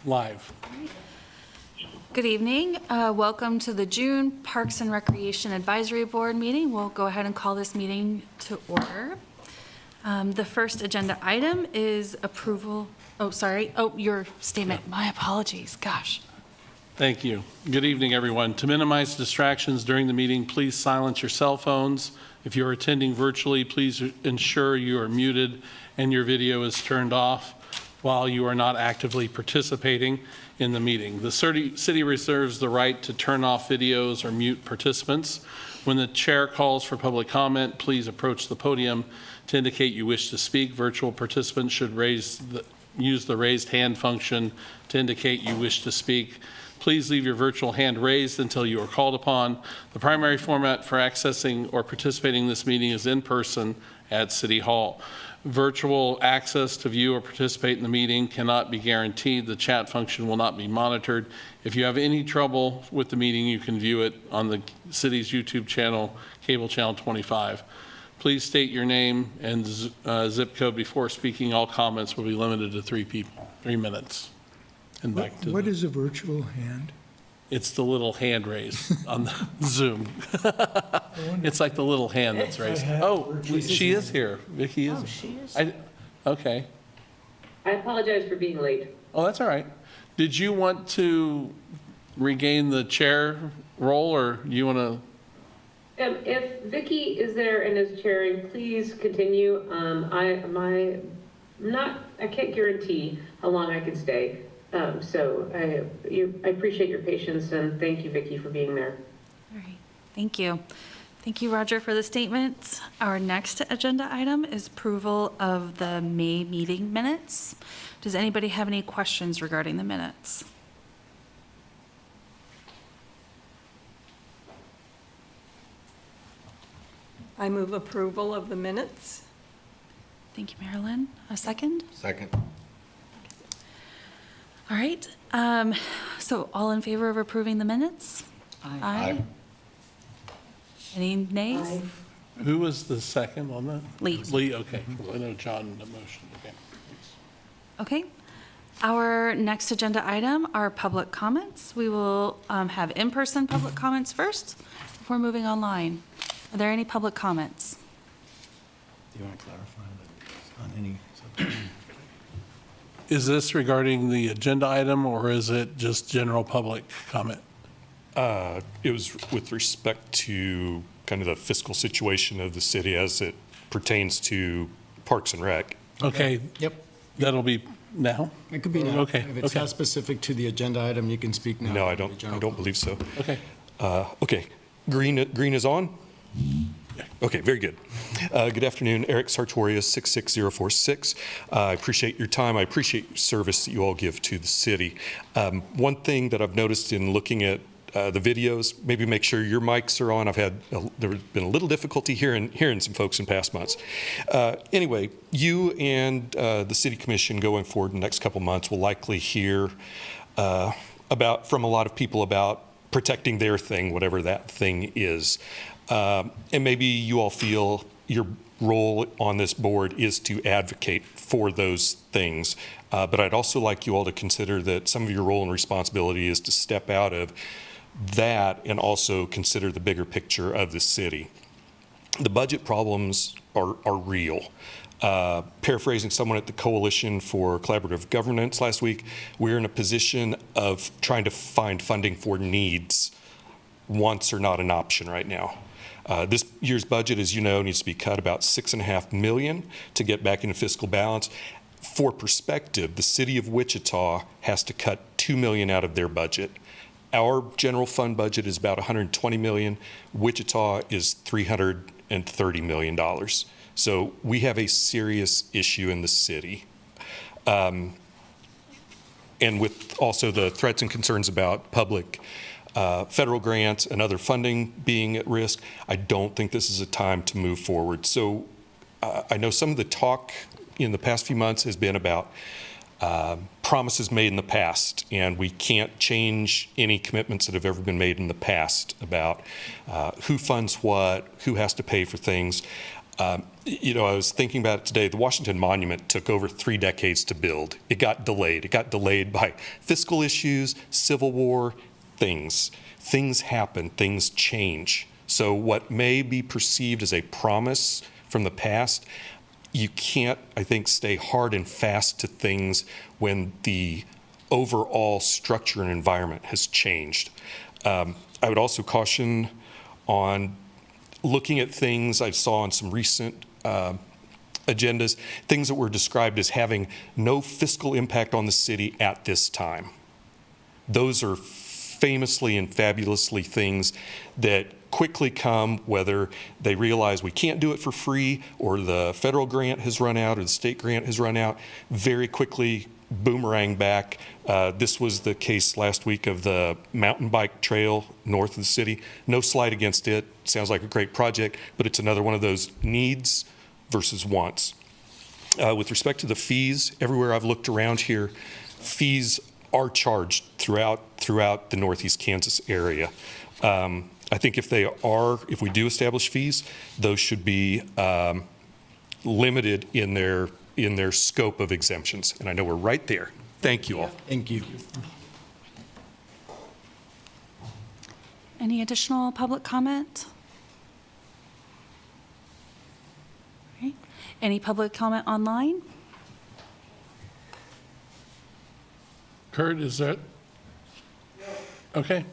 live. Good evening. Welcome to the June Parks and Recreation Advisory Board meeting. We'll go ahead and call this meeting to order. The first agenda item is approval. Oh, sorry. Oh, your statement. My apologies. Gosh. Thank you. Good evening, everyone. To minimize distractions during the meeting, please silence your cell phones. If you're attending virtually, please ensure you are muted and your video is turned off while you are not actively participating in the meeting. The city reserves the right to turn off videos or mute participants. When the chair calls for public comment, please approach the podium to indicate you wish to speak. Virtual participants should use the raised hand function to indicate you wish to speak. Please leave your virtual hand raised until you are called upon. The primary format for accessing or participating in this meeting is in person at City Hall. Virtual access to view or participate in the meeting cannot be guaranteed. The chat function will not be monitored. If you have any trouble with the meeting, you can view it on the city's YouTube channel, Cable Channel 25. Please state your name and zip code before speaking. All comments will be limited to 3 minutes. And back to What is a virtual hand? It's the little hand raise on the Zoom. It's like the little hand that's raised. Oh, she is here. Vicki is. Oh, she is. Okay. I apologize for being late. Oh, that's all right. Did you want to regain the chair role, or you want to? If Vicki is there and is chairing, please continue. I can't guarantee how long I can stay. So I appreciate your patience, and thank you, Vicki, for being there. All right. Thank you. Thank you, Roger, for the statements. Our next agenda item is approval of the May meeting minutes. Does anybody have any questions regarding the minutes? I move approval of the minutes. Thank you, Marilyn. A second? Second. All right. So all in favor of approving the minutes? Aye. Any nays? Aye. Who was the second on that? Lee. Lee, okay. I know John, the motion. Okay. Okay. Our next agenda item are public comments. We will have in-person public comments first before moving online. Are there any public comments? Do you want to clarify that on any subject? Is this regarding the agenda item, or is it just general public comment? It was with respect to kind of the fiscal situation of the city as it pertains to Parks and Rec. Okay, Yep, that'll be now? it could be now. Okay, If it's okay. not specific to the agenda item, you can speak now. No, I The don't general believe so. Okay. Okay, green is on? Okay, very good. Good afternoon, Eric Sartorius, 66046. I appreciate your time. I appreciate your service that you all give to the city. One thing that I've noticed in looking at the videos, maybe make sure your mics are on. There's been a little difficulty hearing some folks in past months. Anyway, you and the City Commission going forward in the next couple months will likely hear from a lot of people about protecting their thing, whatever that thing is. And maybe you all feel your role on this board is to advocate for those things. But I'd also like you all to consider that some of your role and responsibility is to step out of that and also consider the bigger picture of the city. The budget problems are real. Paraphrasing someone at the Coalition for Collaborative Governance last week, we're in a position of trying to find funding for needs. Wants are not an option right now. This year's budget, as you know, needs to be cut about $6.5 million to get back into fiscal balance. For perspective, the city of Wichita has to cut $2 million out of their budget. Our general fund budget is about $120 million. Wichita is $330 million. So we have a serious issue in the city. And with also the threats and concerns about public federal grants and other funding being at risk, I don't think this is a time to move forward. So I know some of the talk in the past few months has been about promises made in the past, and we can't change any commitments that have ever been made in the past about who funds what, who has to pay for things. I was thinking about it today. The Washington Monument took over 3 decades to build. It got delayed. It got delayed by fiscal issues, Civil War, things. Things happen, things change. So what may be perceived as a promise from the past, you can't, I think, stay hard and fast to things when the overall structure and environment has changed. I would also caution on looking at things I saw on some recent agendas, things that were described as having no fiscal impact on the city at this time. Those are famously and fabulously things that quickly come, whether they realize we can't do it for free or the federal grant has run out or the state grant has run out, very quickly boomerang back. This was the case last week of the mountain bike trail north of the city. No slight against it. Sounds like a great project, but it's another one of those needs versus wants. With respect to the fees, everywhere I've looked around here, fees are charged throughout the Northeast Kansas area. I think if we do establish fees, those should be limited in their scope of exemptions. And I know we're right there. Thank you all. Thank you. Any additional public comment? All right. Any public comment online? Kurt, is that? Okay.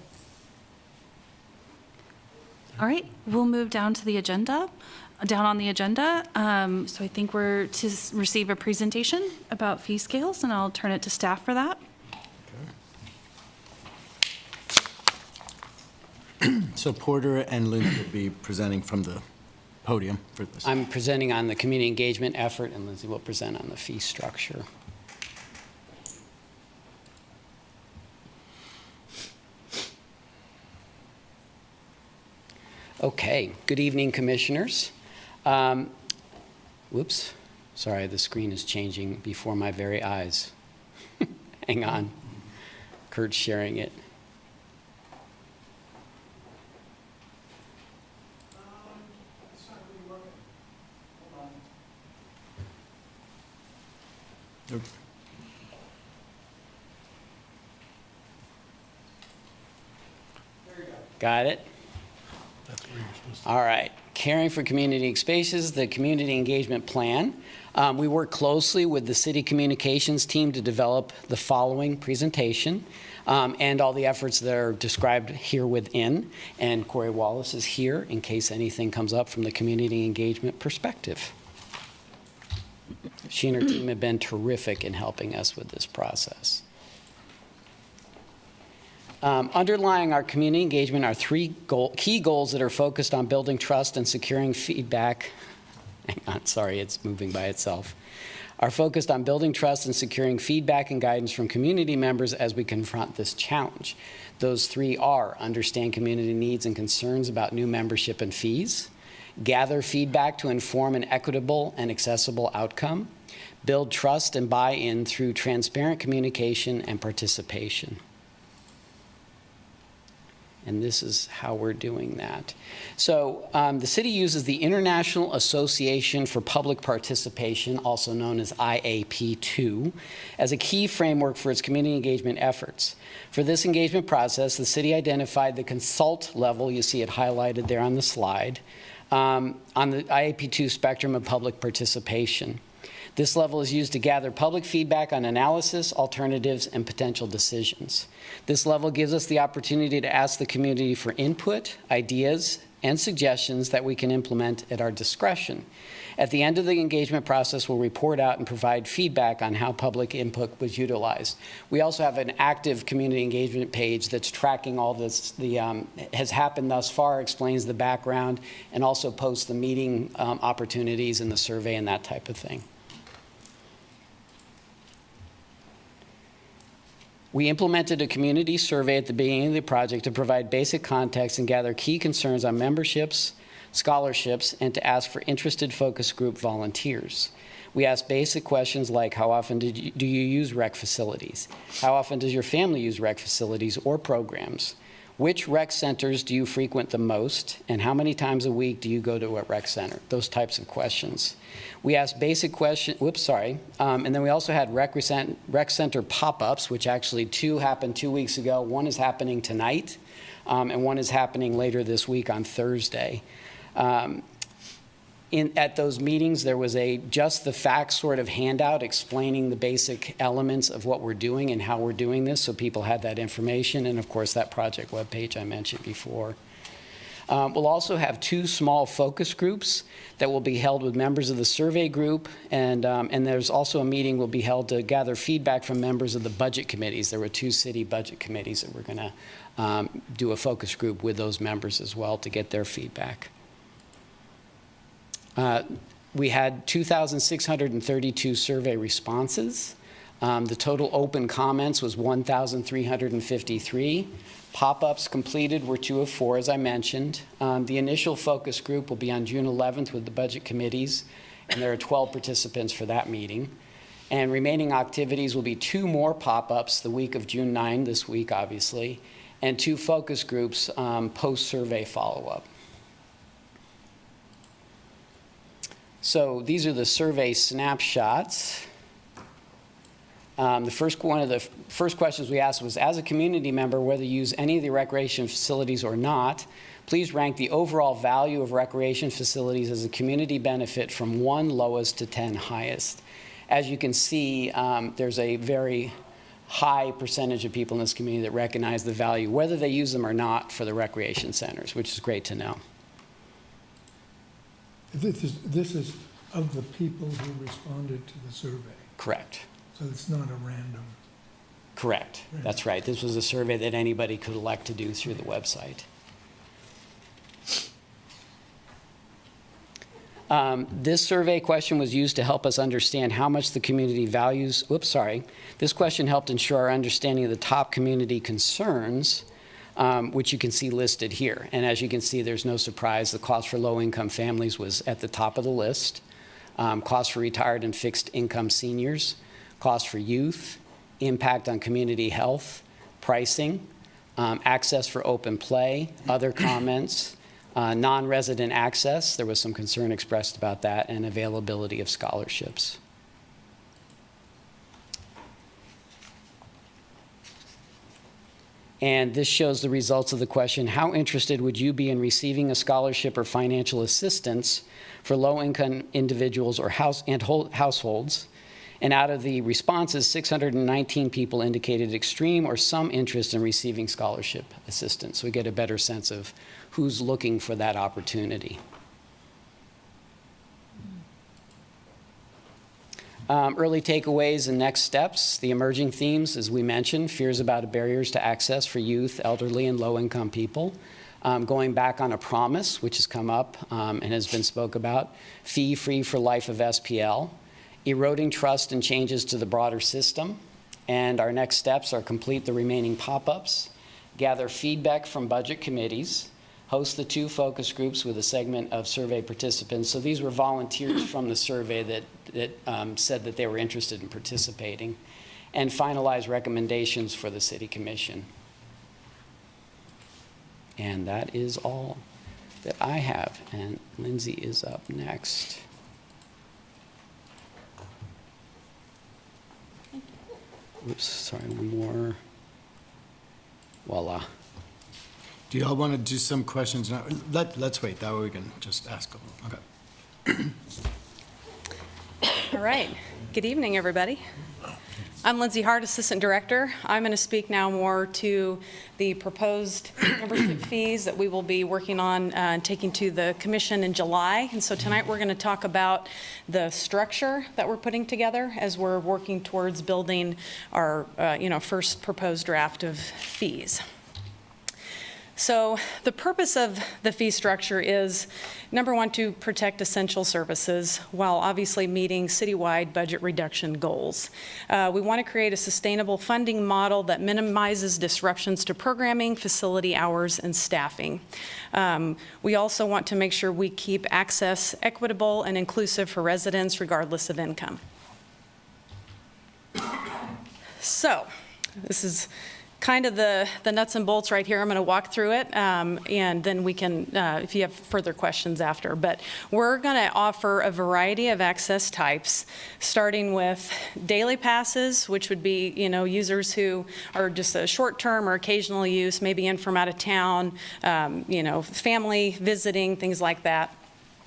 All right, we'll move down on the agenda. So I think we're to receive a presentation about fee scales, and I'll turn it to staff for that. So Porter and Lindsay will be presenting from the podium for this. I'm presenting on the community engagement effort, and Lindsay will present on the fee structure. Okay, good evening, commissioners. Whoops, sorry, the screen is changing before my very eyes. Hang on, Kurt's sharing it. Got it? All right. Caring for community spaces, the community engagement plan. We work closely with the city communications team to develop the following presentation and all the efforts that are described here within. And Corey Wallace is here in case anything comes up from the community engagement perspective. She and her team have been terrific in helping us with this process. Underlying our community engagement are 3 key goals that are focused on building trust and securing feedback. Hang on, sorry, it's moving by itself. Are focused on building trust and securing feedback and guidance from community members as we confront this challenge. Those 3 are: understand community needs and concerns about new membership and fees, gather feedback to inform an equitable and accessible outcome, build trust and buy-in through transparent communication and participation. And this is how we're doing that. So the city uses the International Association for Public Participation, also known as IAP2, as a key framework for its community engagement efforts. For this engagement process, the city identified the consult level, you see it highlighted there on the slide, on the IAP2 spectrum of public participation. This level is used to gather public feedback on analysis, alternatives, and potential decisions. This level gives us the opportunity to ask the community for input, ideas, and suggestions that we can implement at our discretion. At the end of the engagement process, we'll report out and provide feedback on how public input was utilized. We also have an active community engagement page that's tracking all this, has happened thus far, explains the background, and also posts the meeting opportunities and the survey and that type of thing. We implemented a community survey at the beginning of the project to provide basic context and gather key concerns on memberships, scholarships, and to ask for interested focus group volunteers. We asked basic questions like, how often do you use rec facilities? How often does your family use rec facilities or programs? Which rec centers do you frequent the most? And how many times a week do you go to a rec center? Those types of questions. We asked basic questions, and then we also had rec center pop-ups, which actually 2 happened 2 weeks ago. 1 is happening tonight, and 1 is happening later this week on Thursday. At those meetings, there was just the facts sort of handout explaining the basic elements of what we're doing and how we're doing this, so people had that information, and of course that project webpage I mentioned before. We'll also have 2 small focus groups that will be held with members of the survey group, and there's also a meeting will be held to gather feedback from members of the budget committees. There were 2 city budget committees that we're going to do a focus group with those members as well to get their feedback. We had 2,632 survey responses. The total open comments was 1,353. Pop-ups completed were 2 of 4, as I mentioned. The initial focus group will be on June 11th with the budget committees, and there are 12 participants for that meeting. And remaining activities will be 2 more pop-ups the week of June 9, this week obviously, and 2 focus groups post-survey follow-up. So these are the survey snapshots. One of the first questions we asked was, as a community member, whether you use any of the recreation facilities or not, please rank the overall value of recreation facilities as a community benefit from 1 lowest to 10 highest. As you can see, there's a very high percentage of people in this community that recognize the value, whether they use them or not, for the recreation centers, which is great to know. This is of the people who responded to the survey, Correct. so it's not a random. Correct. That's right. This was a survey that anybody could elect to do through the website. This survey question was used to help us understand how much the community values. This question helped ensure our understanding of the top community concerns, which you can see listed here. And as you can see, there's no surprise. The cost for low-income families was at the top of the list. Cost for retired and fixed income seniors, cost for youth, impact on community health, pricing, access for open play, other comments, non-resident access, there was some concern expressed about that, and availability of scholarships. And this shows the results of the question, how interested would you be in receiving a scholarship or financial assistance for low-income individuals or households? And out of the responses, 619 people indicated extreme or some interest in receiving scholarship assistance. So we get a better sense of who's looking for that opportunity. Early takeaways and next steps. The emerging themes, as we mentioned, fears about barriers to access for youth, elderly, and low-income people. Going back on a promise, which has come up and has been spoke about. Fee-free for life of SPL. Eroding trust and changes to the broader system. And our next steps are complete the remaining pop-ups, gather feedback from budget committees, host the 2 focus groups with a segment of survey participants. So these were volunteers from the survey that said that they were interested in participating, and finalize recommendations for the City Commission. And that is all that I have, and Lindsay is up next. Oops, sorry, one more. Voila. Do you all want to do some questions now? Let's wait, that way we can just ask them. Okay. All right. Good evening, everybody. I'm Lindsay Hart, Assistant Director. I'm going to speak now more to the proposed membership fees that we will be working on taking to the Commission in July. And so tonight we're going to talk about the structure that we're putting together as we're working towards building our first proposed draft of fees. So the purpose of the fee structure is, number one, to protect essential services while obviously meeting citywide budget reduction goals. We want to create a sustainable funding model that minimizes disruptions to programming, facility hours, and staffing. We also want to make sure we keep access equitable and inclusive for residents regardless of income. So this is kind of the nuts and bolts right here. I'm going to walk through it, and then we can, if you have further questions after. But we're going to offer a variety of access types, starting with daily passes, which would be, users who are just a short-term or occasional use, maybe in from out of town, family visiting, things like that.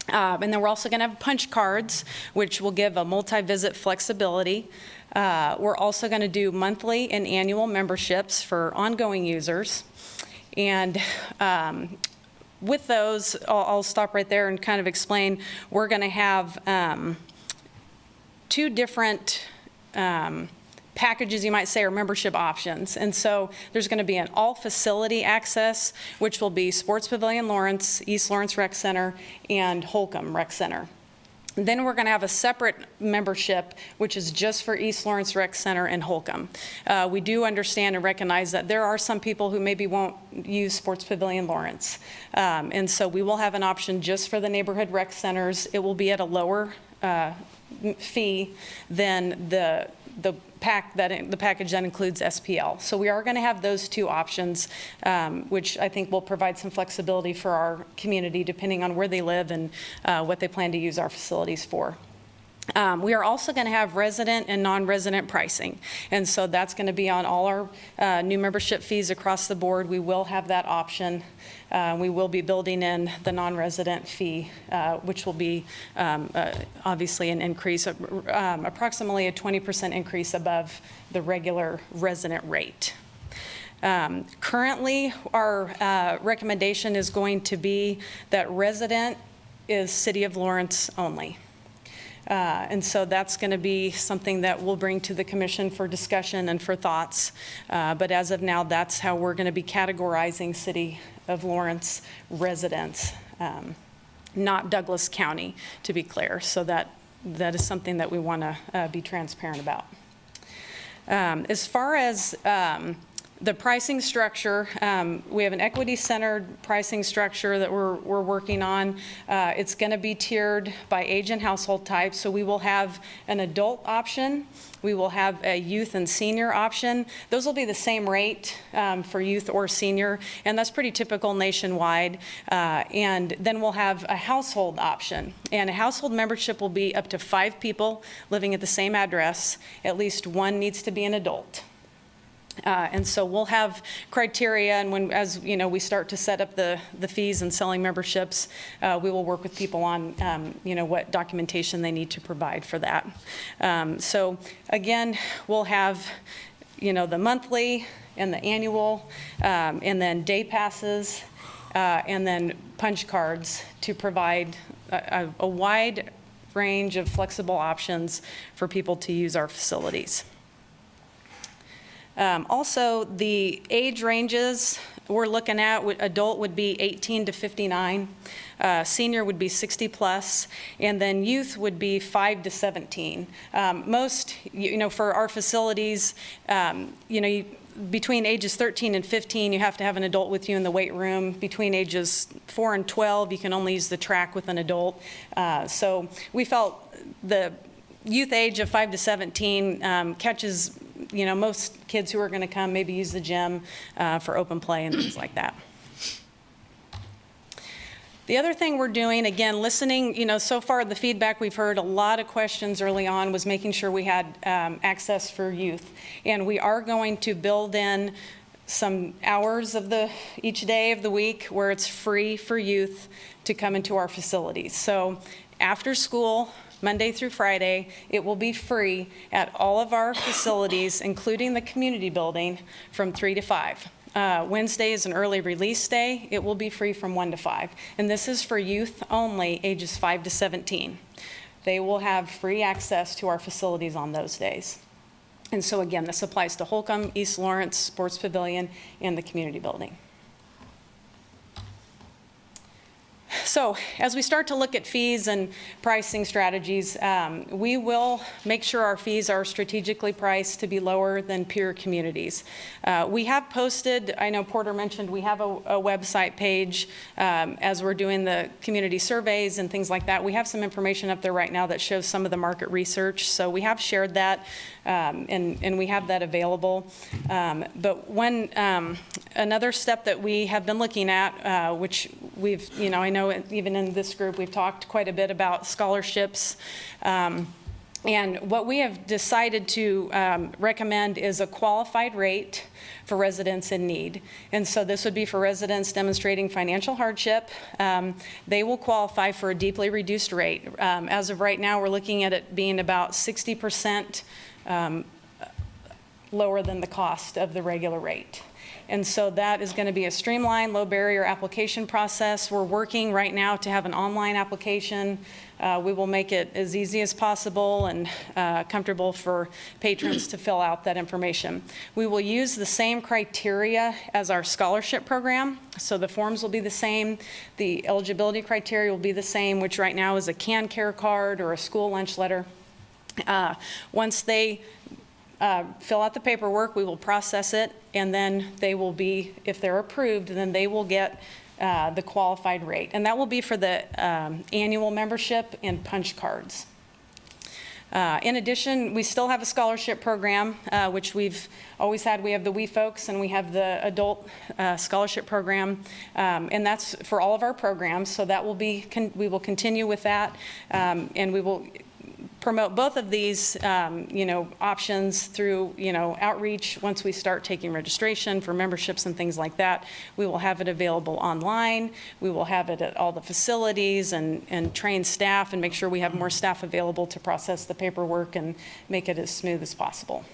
And then we're also going to have punch cards, which will give a multi-visit flexibility. We're also going to do monthly and annual memberships for ongoing users. And with those, I'll stop right there and kind of explain. We're going to have 2 different packages, you might say, or membership options. And so there's going to be an all-facility access, which will be Sports Pavilion Lawrence, East Lawrence Rec Center, and Holcomb Rec Center. Then we're going to have a separate membership, which is just for East Lawrence Rec Center and Holcomb. We do understand and recognize that there are some people who maybe won't use Sports Pavilion Lawrence. And so we will have an option just for the neighborhood rec centers. It will be at a lower fee than the package that includes SPL. So we are going to have those 2 options, which I think will provide some flexibility for our community depending on where they live and what they plan to use our facilities for. We are also going to have resident and non-resident pricing, and so that's going to be on all our new membership fees across the board. We will have that option. We will be building in the non-resident fee, which will be obviously an increase, approximately a 20% increase above the regular resident rate. Currently, our recommendation is going to be that resident is City of Lawrence only. And so that's going to be something that we'll bring to the commission for discussion and for thoughts. But as of now, that's how we're going to be categorizing City of Lawrence residents, not Douglas County, to be clear. So that is something that we want to be transparent about. As far as the pricing structure, we have an equity-centered pricing structure that we're working on. It's going to be tiered by age and household type, so we will have an adult option. We will have a youth and senior option. Those will be the same rate for youth or senior, and that's pretty typical nationwide. And then we'll have a household option, and a household membership will be up to 5 people living at the same address. At least 1 needs to be an adult. And so we'll have criteria, and as we start to set up the fees and selling memberships, we will work with people on what documentation they need to provide for that. So again, we'll have the monthly and the annual, and then day passes, and then punch cards to provide a wide range of flexible options for people to use our facilities. Also, the age ranges we're looking at, adult would be 18 to 59, senior would be 60 plus, and then youth would be 5 to 17. Most, for our facilities, between ages 13 and 15, you have to have an adult with you in the weight room. Between ages 4 and 12, you can only use the track with an adult. So we felt the youth age of 5 to 17 catches most kids who are going to come maybe use the gym for open play and things like that. The other thing we're doing, again, listening, so far the feedback we've heard, a lot of questions early on was making sure we had access for youth. And we are going to build in some hours of each day of the week where it's free for youth to come into our facilities. So after school, Monday through Friday, it will be free at all of our facilities, including the community building, from 3 to 5. Wednesday is an early release day. It will be free from 1 to 5. And this is for youth only, ages 5 to 17. They will have free access to our facilities on those days. And so again, this applies to Holcomb, East Lawrence, Sports Pavilion, and the community building. So as we start to look at fees and pricing strategies, we will make sure our fees are strategically priced to be lower than peer communities. We have posted, I know Porter mentioned, we have a website page as we're doing the community surveys and things like that. We have some information up there right now that shows some of the market research. So we have shared that and we have that available. But when another step that we have been looking at, which we've, I know even in this group, we've talked quite a bit about scholarships. And what we have decided to recommend is a qualified rate for residents in need. And so this would be for residents demonstrating financial hardship. They will qualify for a deeply reduced rate. As of right now, we're looking at it being about 60% lower than the cost of the regular rate. And so that is going to be a streamlined, low-barrier application process. We're working right now to have an online application. We will make it as easy as possible and comfortable for patrons to fill out that information. We will use the same criteria as our scholarship program. So the forms will be the same. The eligibility criteria will be the same, which right now is a CAN Care card or a school lunch letter. Once they fill out the paperwork, we will process it, and then they will be, if they're approved, then they will get the qualified rate. And that will be for the annual membership and punch cards. In addition, we still have a scholarship program, which we've always had. We have the We Folks and we have the adult scholarship program, and that's for all of our programs. So that will be, we will continue with that, and we will promote both of these, options through, outreach. Once we start taking registration for memberships and things like that, we will have it available online. We will have it at all the facilities and train staff and make sure we have more staff available to process the paperwork and make it as smooth as possible.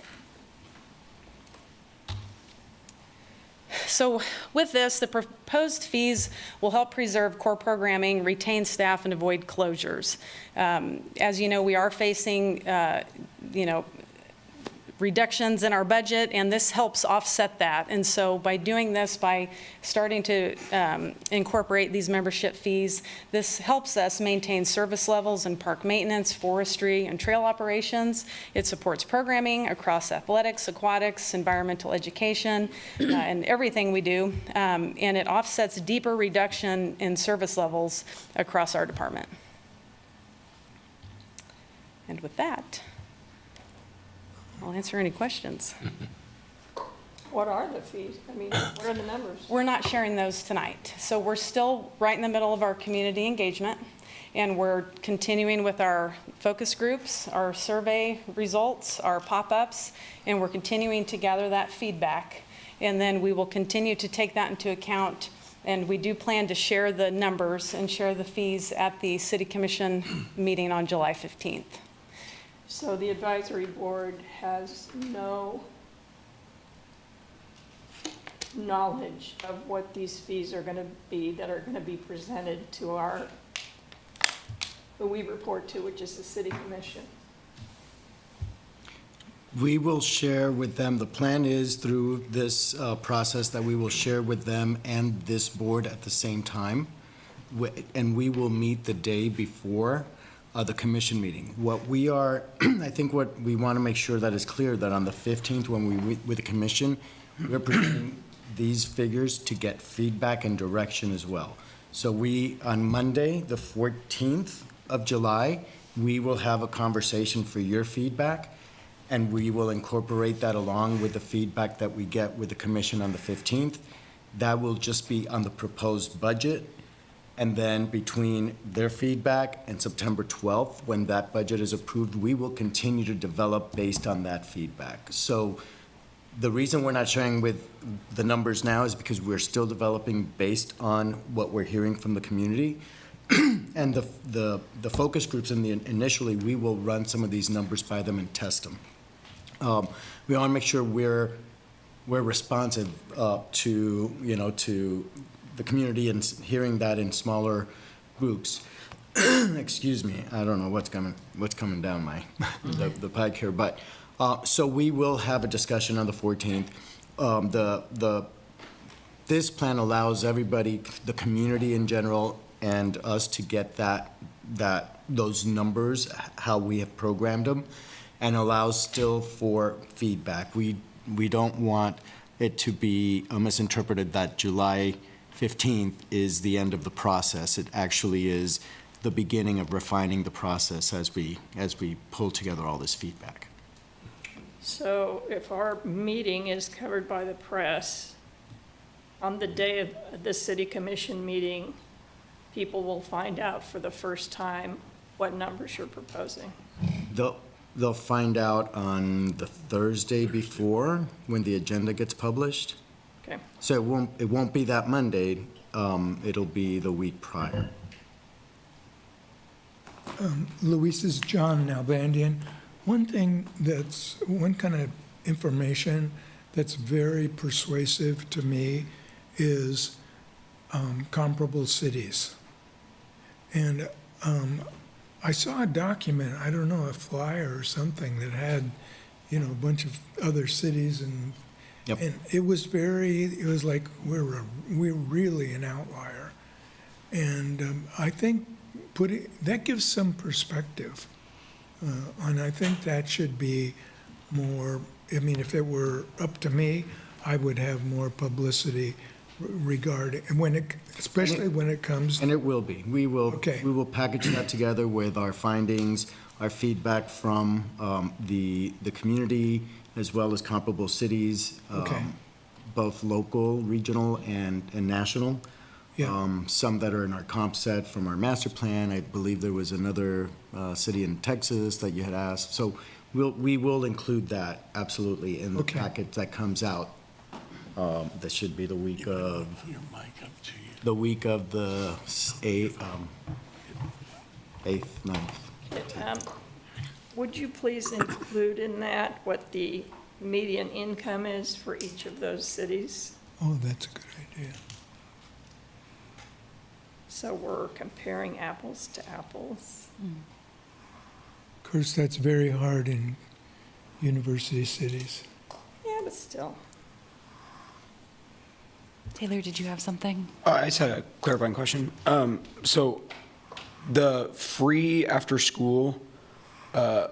So with this, the proposed fees will help preserve core programming, retain staff, and avoid closures. As you know, we are facing, reductions in our budget, and this helps offset that. And so by doing this, by starting to incorporate these membership fees, this helps us maintain service levels in park maintenance, forestry, and trail operations. It supports programming across athletics, aquatics, environmental education, and everything we do. And it offsets deeper reduction in service levels across our department. And with that, I'll answer any questions. What are the fees? What are the numbers? We're not sharing those tonight. So we're still right in the middle of our community engagement, and we're continuing with our focus groups, our survey results, our pop-ups, and we're continuing to gather that feedback. And then we will continue to take that into account, and we do plan to share the numbers and share the fees at the City Commission meeting on July 15th. So the advisory board has no knowledge of what these fees are going to be that are going to be presented to who we report to, which is the City Commission. We will share with them, the plan is through this process that we will share with them and this board at the same time, and we will meet the day before the commission meeting. What we are, I think what we want to make sure that is clear, that on the 15th, when we meet with the commission, we're presenting these figures to get feedback and direction as well. So on Monday, the 14th of July, we will have a conversation for your feedback, and we will incorporate that along with the feedback that we get with the commission on the 15th. That will just be on the proposed budget. And then between their feedback and September 12th, when that budget is approved, we will continue to develop based on that feedback. So the reason we're not sharing with the numbers now is because we're still developing based on what we're hearing from the community. And the focus groups initially, we will run some of these numbers by them and test them. We want to make sure we're responsive to the community and hearing that in smaller groups. Excuse me, I don't know what's coming down the pike here, but so we will have a discussion on the 14th. This plan allows everybody, the community in general, and us to get those numbers, how we have programmed them, and allows still for feedback. We don't want it to be misinterpreted that July 15th is the end of the process. It actually is the beginning of refining the process as we pull together all this feedback. So if our meeting is covered by the press, on the day of the city commission meeting, people will find out for the first time what numbers you're proposing. They'll find out on the Thursday before, when the agenda gets published. Okay. So it won't be that Monday, it'll be the week prior. Luis, this is John Nalbandian. One kind of information that's very persuasive to me is comparable cities. And I saw a document, I don't know, a flyer or something that had, a bunch of other cities and Yep. and it was like we're really an outlier. And I think that gives some perspective. And I think that should be more, if it were up to me, I would have more publicity regarding, especially when it comes. And it will be. We will Okay. package that together with our findings, our feedback from the community, as well as comparable cities, Okay. both local, regional, and national. Yeah. Some that are in our comp set from our master plan. I believe there was another city in Texas that you had asked. So we will include that absolutely in the Okay. package that comes out. That should be the week of Your mic up to you. the 8th, 9th. Would you please include in that what the median income is for each of those cities? Oh, that's a good idea. So we're comparing apples to apples. Of course, that's very hard in university cities. Yeah, but still. Taylor, did you have something? I just had a clarifying question. So the free after school, I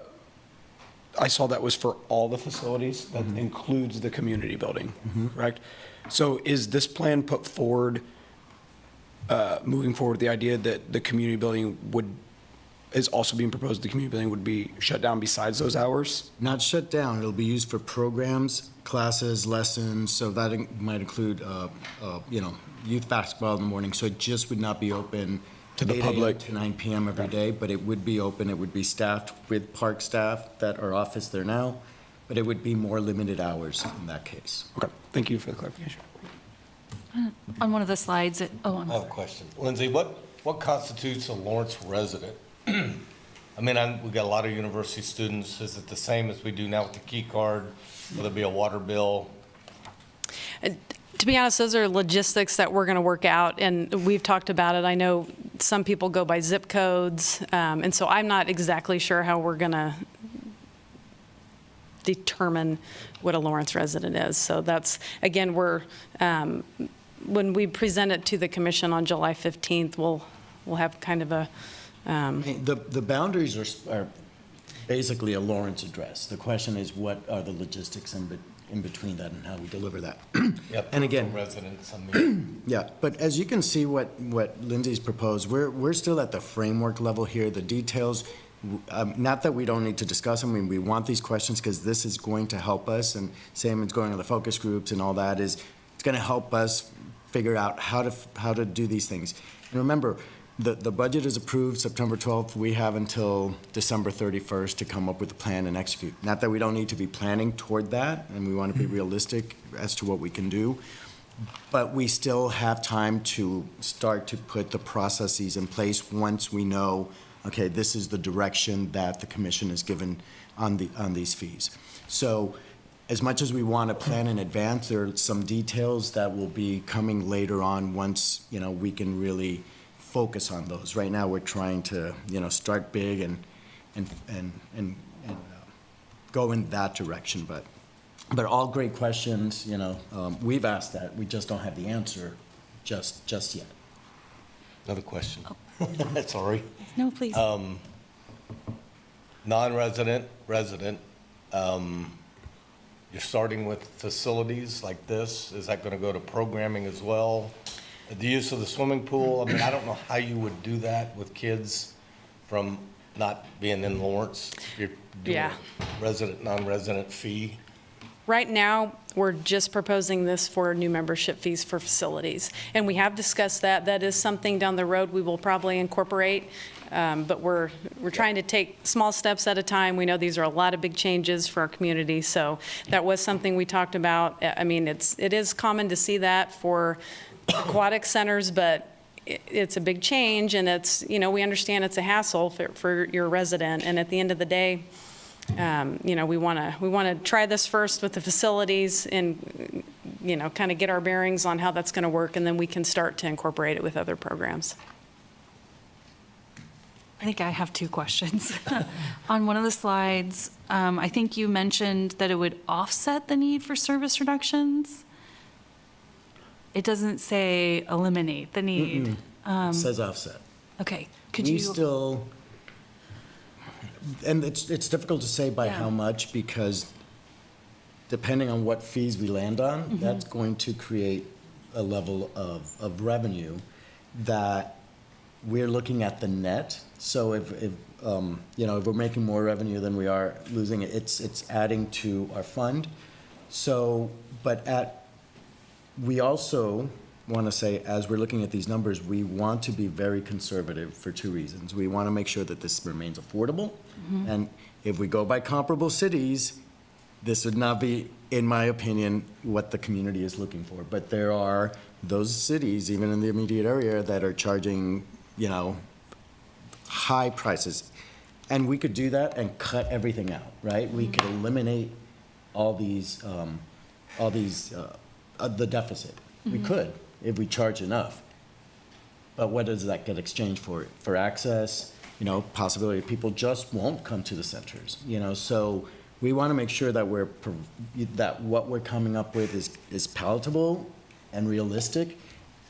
saw that was for all the facilities. That includes the community building, correct? So is this plan put forward, moving forward, the idea that the community building is also being proposed, the community building would be shut down besides those hours? Not shut down, it'll be used for programs, classes, lessons, so that might include, youth basketball in the morning, so it just would not be open To the 8 a.m. public. to 9 p.m. every day, but it would be open, it would be staffed with park staff that are office there now, but it would be more limited hours in that case. Okay, thank you for the clarification. On one of the slides, I have a question. Lindsay, what constitutes a Lawrence resident? We've got a lot of university students. Is it the same as we do now with the key card? Will there be a water bill? To be honest, those are logistics that we're going to work out, and we've talked about it. I know some people go by zip codes, and so I'm not exactly sure how we're going to determine what a Lawrence resident is. So that's, again, when we present it to the commission on July 15th, we'll have kind of a... The boundaries are basically a Lawrence address. The question is, what are the logistics in between that and how we deliver that? Yep, And again, residents, yeah, but as you can see what Lindsay's proposed, we're still at the framework level here. The details, not that we don't need to discuss them, we want these questions because this is going to help us, and same as going to the focus groups and all that, it's going to help us figure out how to do these things. And remember, the budget is approved September 12th. We have until December 31st to come up with a plan and execute. Not that we don't need to be planning toward that, and we want to be realistic as to what we can do, but we still have time to start to put the processes in place once we know, okay, this is the direction that the commission has given on these fees. So as much as we want to plan in advance, there are some details that will be coming later on once, we can really focus on those. Right now, we're trying to, start big and go in that direction. But all great questions. We've asked that. We just don't have the answer just yet. Another question. Sorry. No, please. Non-resident, resident, you're starting with facilities like this. Is that going to go to programming as well? The use of the swimming pool, I mean, I don't know how you would do that with kids from not being in Lawrence. If you're doing Yeah. a resident, non-resident fee. Right now, we're just proposing this for new membership fees for facilities. And we have discussed that. That is something down the road we will probably incorporate. But we're trying to take small steps at a time. We know these are a lot of big changes for our community. So that was something we talked about. I mean, it is common to see that for aquatic centers, but it's a big change, and it's, we understand it's a hassle for your resident. And at the end of the day, we want to try this first with the facilities and, kind of get our bearings on how that's going to work, and then we can start to incorporate it with other programs. I think I have two questions. On one of the slides, I think you mentioned that it would offset the need for service reductions. It doesn't say eliminate the need. It says offset. Okay, could We you? still, and it's difficult to say by Yeah. how much, because depending on what fees we land on, that's going to create a level of revenue that we're looking at the net. So if we're making more revenue than we are losing, it's adding to our fund. So, we also want to say, as we're looking at these numbers, we want to be very conservative for two reasons. We want to make sure that this remains affordable. And if we go by comparable cities, this would not be, in my opinion, what the community is looking for. But there are those cities, even in the immediate area, that are charging, high prices. And we could do that and cut everything out, right? We could eliminate all these, the deficit. We could, if we charge enough. But what does that get exchanged for? For access, possibility people just won't come to the centers, So we want to make sure that that what we're coming up with is palatable and realistic.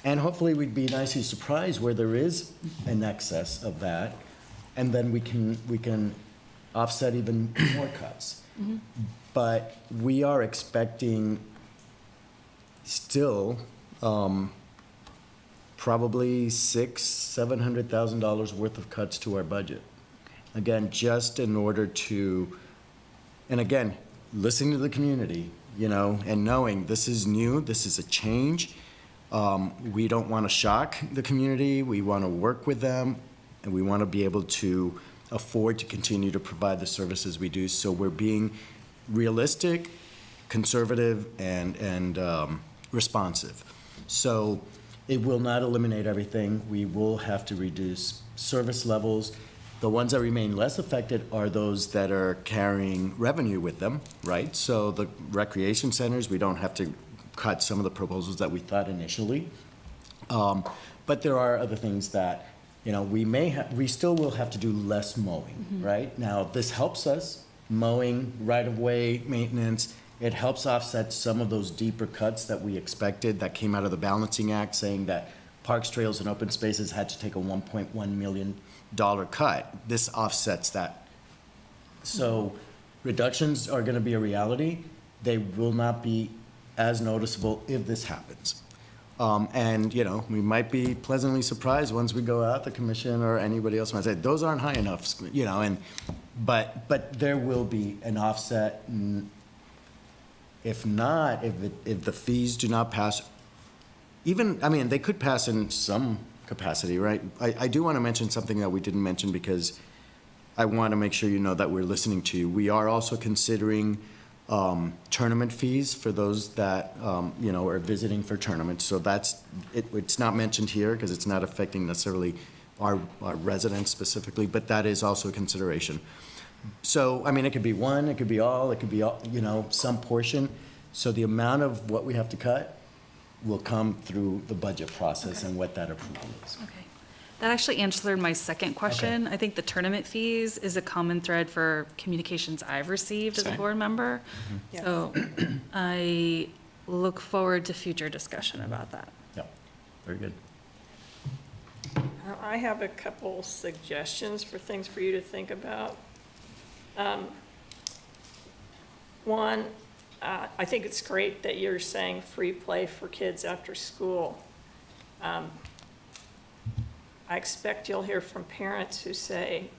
And hopefully we'd be nicely surprised where there is an excess of that. And then we can offset even more cuts. But we are expecting still probably $600,000-$700,000 worth of cuts to our budget. Again, just in order to, and again, listening to the community, and knowing this is new, this is a change. We don't want to shock the community. We want to work with them, and we want to be able to afford to continue to provide the services we do. So we're being realistic, conservative, and responsive. So it will not eliminate everything. We will have to reduce service levels. The ones that remain less affected are those that are carrying revenue with them, right? So the recreation centers, we don't have to cut some of the proposals that we thought initially. But there are other things that, we still will have to do less mowing, right? Now, this helps us, mowing, right-of-way maintenance. It helps offset some of those deeper cuts that we expected that came out of the Balancing Act, saying that parks, trails, and open spaces had to take a $1.1 million cut. This offsets that. So reductions are going to be a reality. They will not be as noticeable if this happens. And, we might be pleasantly surprised once we go out, the commission or anybody else might say, those aren't high enough, but there will be an offset. If not, if the fees do not pass, they could pass in some capacity, right? I do want to mention something that we didn't mention, because I want to make sure you know that we're listening to you. We are also considering tournament fees for those that, are visiting for tournaments. So it's not mentioned here because it's not affecting necessarily our residents specifically, but that is also a consideration. So, it could be one, it could be all, some portion. So the amount of what we have to cut will come through the budget process and what that approval is. Okay. That actually answered my second question. I think the tournament fees is a common thread for communications I've received as a Same. board member. Yes. So I look forward to future discussion about that. Yep, very good. I have a couple suggestions for things for you to think about. One, I think it's great that you're saying free play for kids after school. I expect you'll hear from parents who say,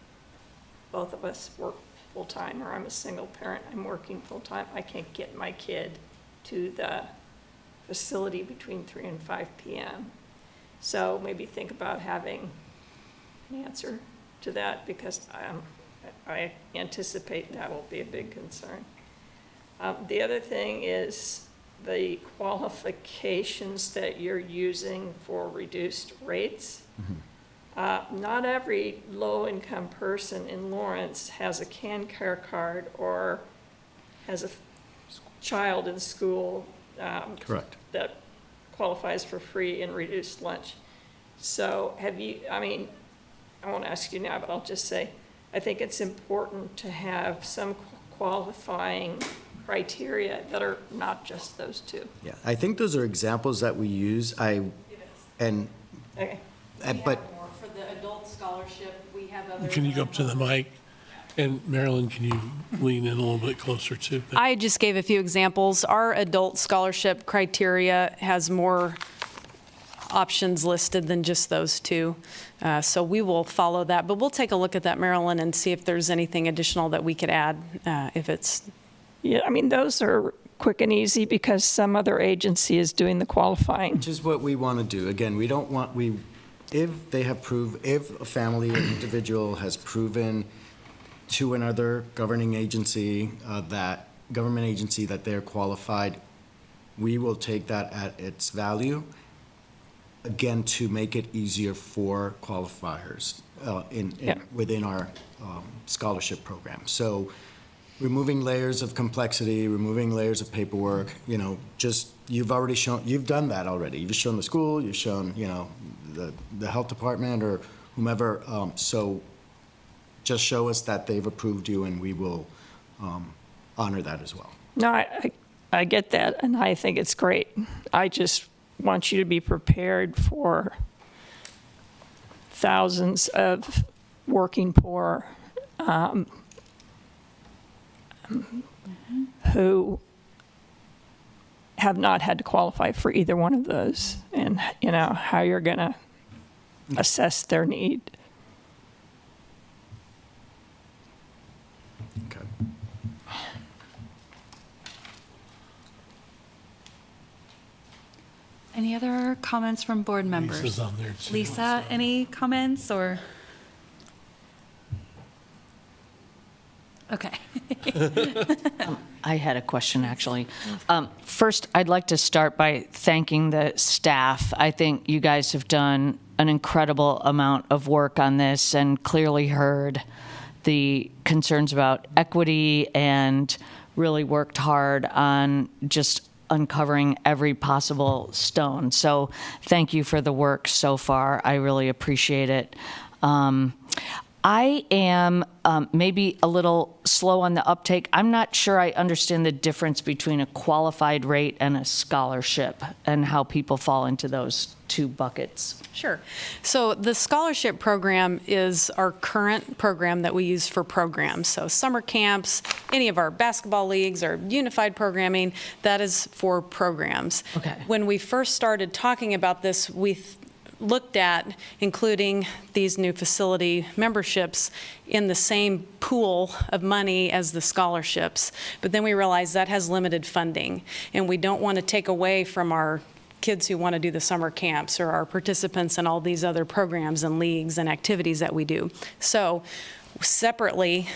both of us work full-time, or I'm a single parent, I'm working full-time, I can't get my kid to the facility between 3 and 5 p.m. So maybe think about having an answer to that, because I anticipate that will be a big concern. The other thing is the qualifications that you're using for reduced rates. Not every low-income person in Lawrence has a CanCare card or has a child in school Correct. that qualifies for free and reduced lunch. So have you, I mean, I won't ask you now, but I'll just say, I think it's important to have some qualifying criteria that are not just those two. Yeah, I think those are examples that we use. Okay. But For the adult scholarship, we have other. Can you go up to the mic? And Marilyn, can you lean in a little bit closer too? I just gave a few examples. Our adult scholarship criteria has more options listed than just those two. So we will follow that, but we'll take a look at that, Marilyn, and see if there's anything additional that we could add, if it's. Yeah, I mean, those are quick and easy because some other agency is doing the qualifying. which is what we want to do. Again, we don't want, if they have if a family or individual has proven to another governing agency, government agency that they're qualified, we will take that at its value, again, to make it easier for qualifiers within our scholarship program. So removing layers of complexity, removing layers of paperwork, you've done that already. You've shown the school, you've shown, the health department or whomever. So just show us that they've approved you and we will honor that as well. No, I get that, and I think it's great. I just want you to be prepared for thousands of working poor who have not had to qualify for either one of those, and how you're going to assess their need. Okay. Any other comments from board members? Lisa's on there too. Lisa, any comments or? Okay. I had a question, actually. First, I'd like to start by thanking the staff. I think you guys have done an incredible amount of work on this and clearly heard the concerns about equity and really worked hard on just uncovering every possible stone. So thank you for the work so far. I really appreciate it. I am maybe a little slow on the uptake. I'm not sure I understand the difference between a qualified rate and a scholarship and how people fall into those two buckets. Sure. So the scholarship program is our current program that we use for programs. So summer camps, any of our basketball leagues or unified programming, that is for programs. Okay. When we first started talking about this, we looked at including these new facility memberships in the same pool of money as the scholarships. But then we realized that has limited funding, and we don't want to take away from our kids who want to do the summer camps or our participants in all these other programs and leagues and activities that we do. So separately,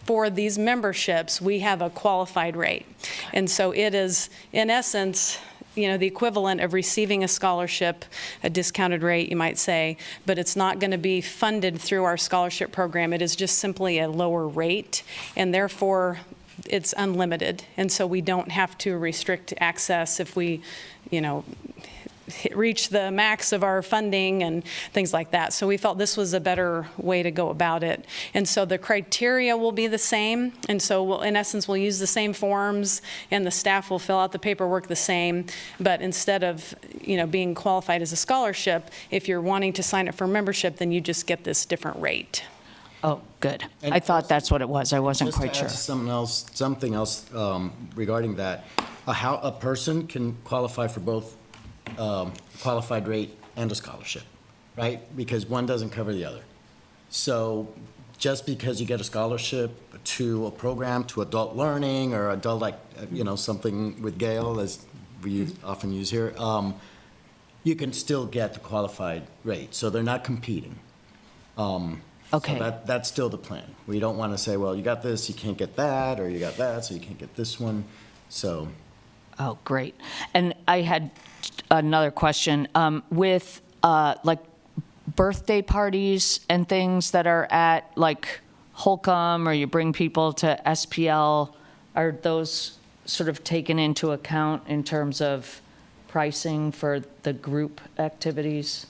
for these memberships, we have a qualified rate. And so it is, in essence, the equivalent of receiving a scholarship, a discounted rate, you might say, but it's not going to be funded through our scholarship program. It is just simply a lower rate, and therefore it's unlimited. And so we don't have to restrict access if we, reach the max of our funding and things like that. So we felt this was a better way to go about it. And so the criteria will be the same. And so in essence, we'll use the same forms and the staff will fill out the paperwork the same. But instead of, being qualified as a scholarship, if you're wanting to sign up for membership, then you just get this different rate. Oh, good. And I thought that's what it was. I wasn't Just to quite add sure. to something else regarding that, how a person can qualify for both qualified rate and a scholarship, right? Because one doesn't cover the other. So just because you get a scholarship to a program, to adult learning or adult, like, something with Gale, as we often use here, you can still get the qualified rate. So they're not competing. Okay. So that's still the plan. We don't want to say, well, you got this, you can't get that, or you got that, so you can't get this one. So, Oh, great. And I had another question. With like birthday parties and things that are at like Holcomb, or you bring people to SPL, are those sort of taken into account in terms of pricing for the group activities?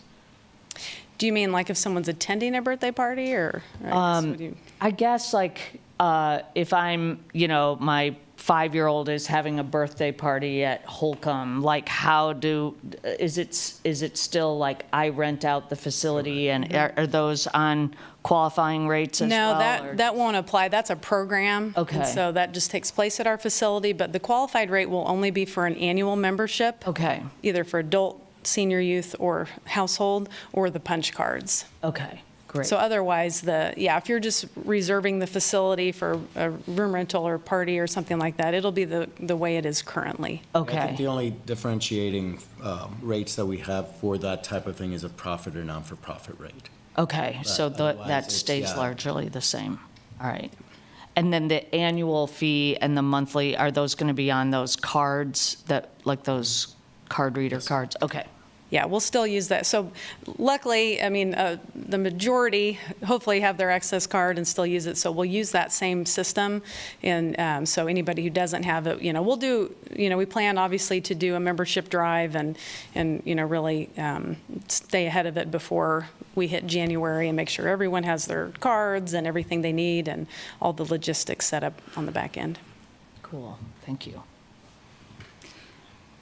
Do you mean like if someone's attending a birthday party or? I guess like if I'm, my 5-year-old is having a birthday party at Holcomb, like is it still like I rent out the facility, and are those on qualifying rates as well? No, that won't apply. That's a program. Okay. And so that just takes place at our facility, but the qualified rate will only be for an annual membership. Okay, Either for adult, senior youth, or household, or the punch cards. okay, great. So otherwise, if you're just reserving the facility for a room rental or party or something like that, it'll be the way it is currently. I think Okay, the only differentiating rates that we have for that type of thing is a profit or non-for-profit rate. okay, so otherwise that it's- stays yeah. largely the same. All right. And then the annual fee and the monthly, are those going to be on those cards like those card reader cards? Okay. Yeah, we'll still use that. So luckily, the majority hopefully have their access card and still use it. So we'll use that same system. And so anybody who doesn't have it, we'll do, we plan obviously to do a membership drive and really stay ahead of it before we hit January and make sure everyone has their cards and everything they need and all the logistics set up on the back end. Cool, thank you.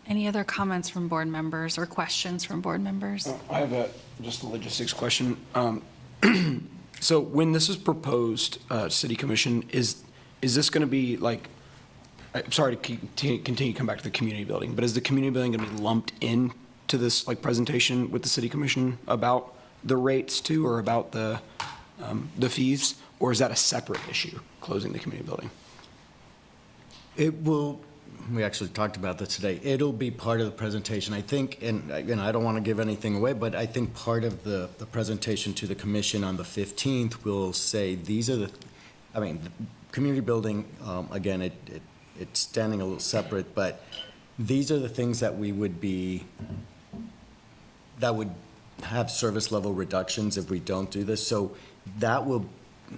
Any other comments from board members or questions from board members? I have just a logistics question. So when this is proposed, City Commission, is this going to be like, I'm sorry to continue to come back to the community building, but is the community building going to be lumped in to this like presentation with the City Commission about the rates too, or about the fees, or is that a separate issue, closing the community building? It will, we actually talked about this today, it'll be part of the presentation, I think, and I don't want to give anything away, but I think part of the presentation to the commission on the 15th will say, these are the community building, again, it's standing a little separate, but these are the things that that would have service level reductions if we don't do this. So that will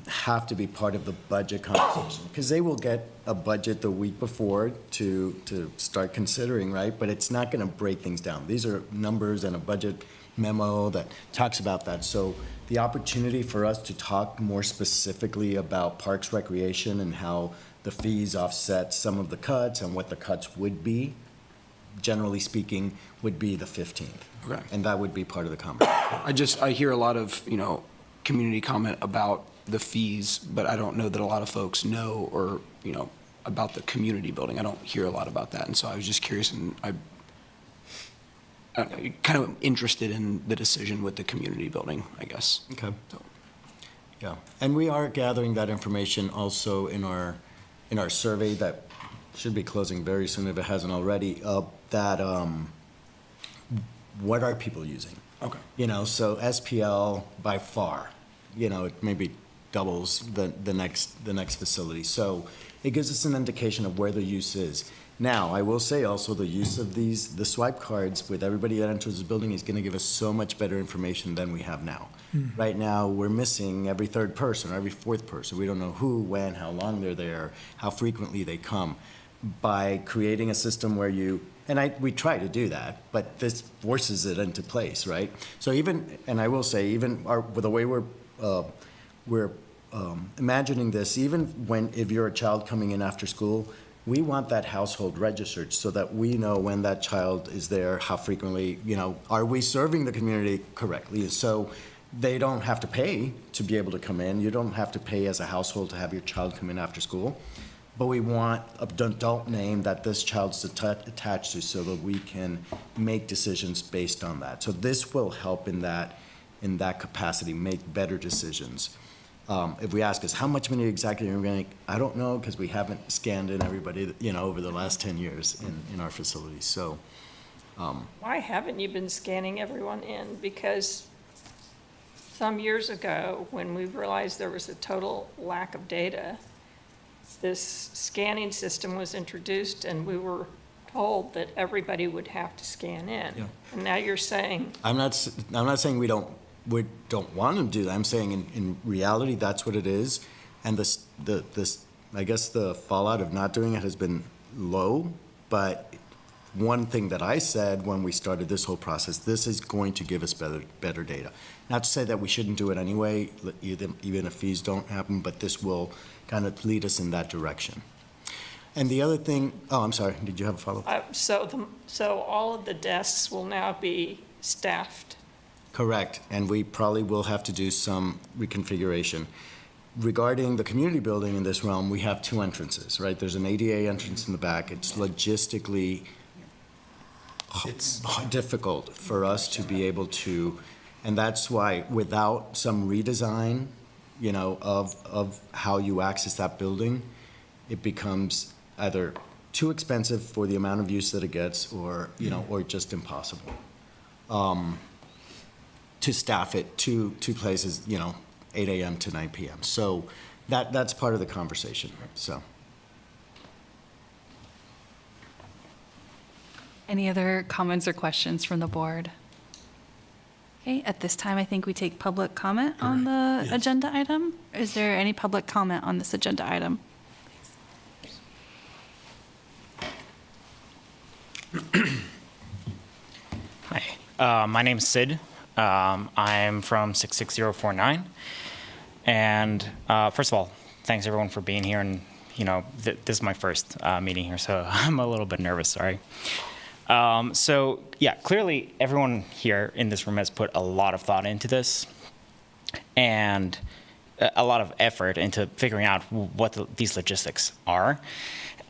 have to be part of the budget conversation, because they will get a budget the week before to start considering, right? But it's not going to break things down. These are numbers and a budget memo that talks about that. So the opportunity for us to talk more specifically about Parks Recreation and how the fees offset some of the cuts and what the cuts would be, generally speaking, would be the 15th. Okay. And that would be part of the conversation. I hear a lot of, community comment about the fees, but I don't know that a lot of folks know or, about the community building. I don't hear a lot about that. And so I was just curious, and I kind of interested in the decision with the community building, I guess. Okay. So, Yeah, and we are gathering that information also in our survey that should be closing very soon if it hasn't already, what are people using? okay. So SPL by far, it maybe doubles the next facility. So it gives us an indication of where the use is. Now, I will say also the use of the swipe cards with everybody that enters the building is going to give us so much better information than we have now. Right now, we're missing every third person or every fourth person. We don't know who, when, how long they're there, how frequently they come. By creating a system where you And we try to do that, but this forces it into place, right? So even, and I will say, even with the way we're imagining this, even if you're a child coming in after school, we want that household registered so that we know when that child is there, how frequently, are we serving the community correctly? So they don't have to pay to be able to come in. You don't have to pay as a household to have your child come in after school. But we want an adult name that this child's attached to so that we can make decisions based on that. So this will help in that capacity, make better decisions. If we ask us, how much money exactly are we going to, I don't know, because we haven't scanned in everybody, over the last 10 years in our facilities. So, Why haven't you been scanning everyone in? Because some years ago, when we realized there was a total lack of data, this scanning system was introduced, and we were told that everybody would have to scan in. Yeah. And now you're saying, I'm not saying we don't want to do that. I'm saying in reality, that's what it is. And this, I guess the fallout of not doing it has been low. But one thing that I said when we started this whole process, this is going to give us better data. Not to say that we shouldn't do it anyway, even if fees don't happen, but this will kind of lead us in that direction. And the other thing, I'm sorry, did you have a follow-up? so all of the desks will now be staffed. Correct, and we probably will have to do some reconfiguration. Regarding the community building in this realm, we have 2 entrances, right? There's an ADA entrance in the back. It's logistically difficult for us to be able to, and that's why without some redesign, of how you access that building, it becomes either too expensive for the amount of use that it gets, or just impossible. To staff it two places, 8 a.m. to 9 p.m. So that's part of the conversation. So. Any other comments or questions from the board? Okay, at this time, I think we take public comment on the agenda item. Is there any public comment on this agenda item? Hi, my name's Sid. I'm from 66049. And first of all, thanks everyone for being here. And, this is my first meeting here, so I'm a little bit nervous, sorry. So, yeah, clearly everyone here in this room has put a lot of thought into this and a lot of effort into figuring out what these logistics are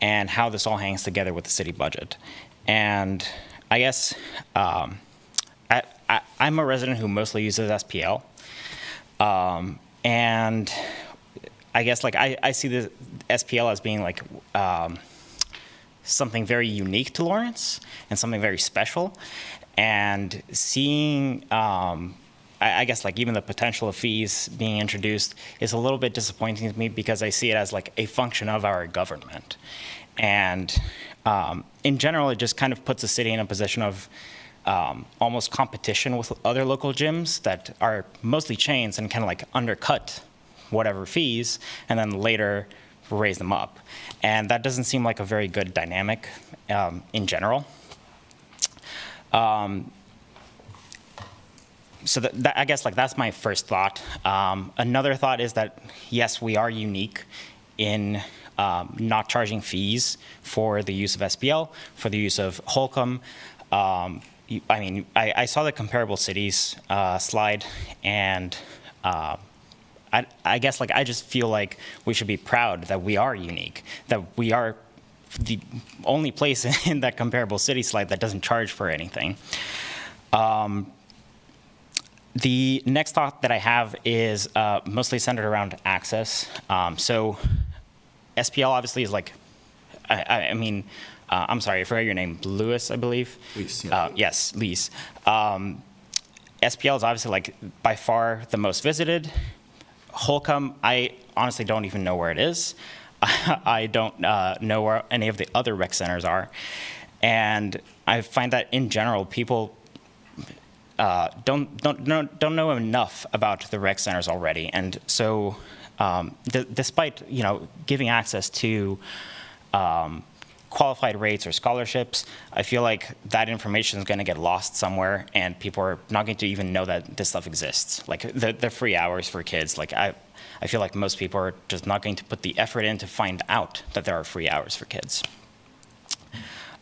and how this all hangs together with the city budget. And I guess I'm a resident who mostly uses SPL. And I guess I see the SPL as being something very unique to Lawrence and something very special. And seeing, I guess even the potential of fees being introduced is a little bit disappointing to me because I see it as a function of our government. And in general, it just kind of puts the city in a position of almost competition with other local gyms that are mostly chains and kind of undercut whatever fees and then later raise them up. And that doesn't seem like a very good dynamic in general. So I guess that's my first thought. Another thought is that, yes, we are unique in not charging fees for the use of SPL, for the use of Holcomb. I saw the comparable cities slide, and I guess I just feel like we should be proud that we are unique, that we are the only place in that comparable city slide that doesn't charge for anything. The next thought that I have is mostly centered around access. So SPL obviously is I'm sorry, I forgot your name, Lewis, I believe? Lise, yeah. Yes, Lise. SPL is obviously by far the most visited. Holcomb, I honestly don't even know where it is. I don't know where any of the other rec centers are. And I find that in general, people don't know enough about the rec centers already. And so despite, giving access to qualified rates or scholarships, I feel like that information is going to get lost somewhere, and people are not going to even know that this stuff exists. Like the free hours for kids, like I feel like most people are just not going to put the effort in to find out that there are free hours for kids.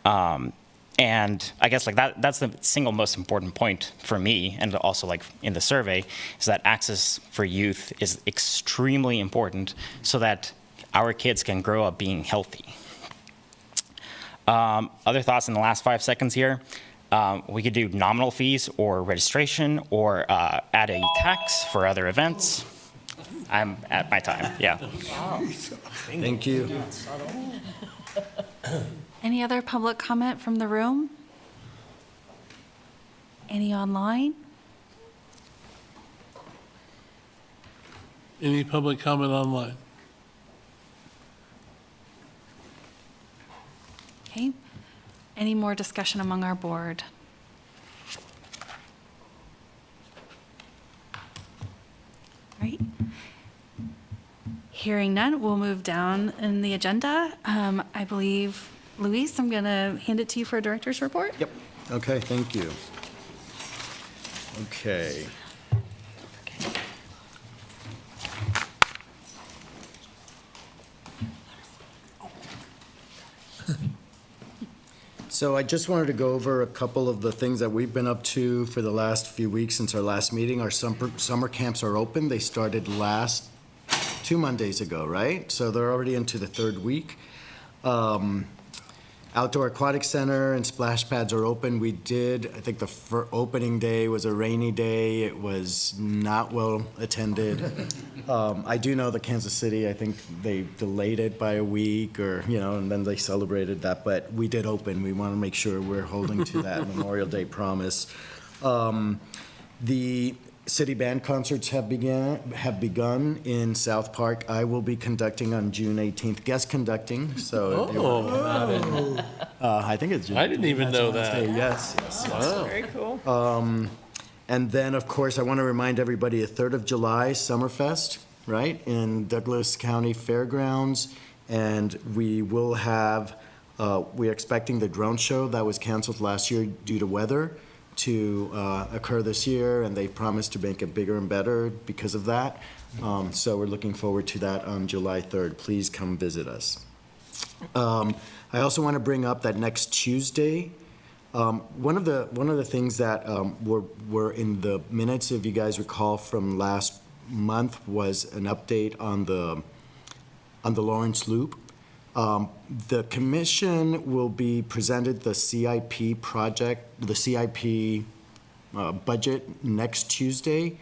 And I guess like that's the single most important point for me, and also like in the survey, is that access for youth is extremely important so that our kids can grow up being healthy. Other thoughts in the last 5 seconds here. We could do nominal fees or registration, or add a tax for other events. I'm at my time, yeah. Thank you. Any other public comment from the room? Any online? Any public comment online? Okay. Any more discussion among our board? Right. Hearing none, we'll move down in the agenda. I believe, Luis, I'm going to hand it to you for a director's report. Yep. Okay, thank you. Okay. So I just wanted to go over a couple of the things that we've been up to for the last few weeks since our last meeting. Our summer camps are open. They started 2 Mondays ago, right? So they're already into the third week. Outdoor Aquatic Center and splash pads are open. We did, I think the opening day was a rainy day. It was not well attended. I do know that Kansas City, I think they delayed it by a week, or, and then they celebrated that, but we did open. We want to make sure we're holding to that Memorial Day promise. The city band concerts have begun in South Park. I will be conducting on June 18th, guest conducting, so. I think it's June. I didn't even know that. Yes. Wow. Very cool. And then, of course, I want to remind everybody, 3rd of July, Summerfest, right, in Douglas County Fairgrounds. And we will have, we're expecting the drone show that was canceled last year due to weather to occur this year, and they promised to make it bigger and better because of that. So we're looking forward to that on July 3rd. Please come visit us. I also want to bring up that next Tuesday, one of the things that were in the minutes, if you guys recall from last month, was an update on the Lawrence Loop. The commission will be presented the CIP project, the CIP budget next Tuesday,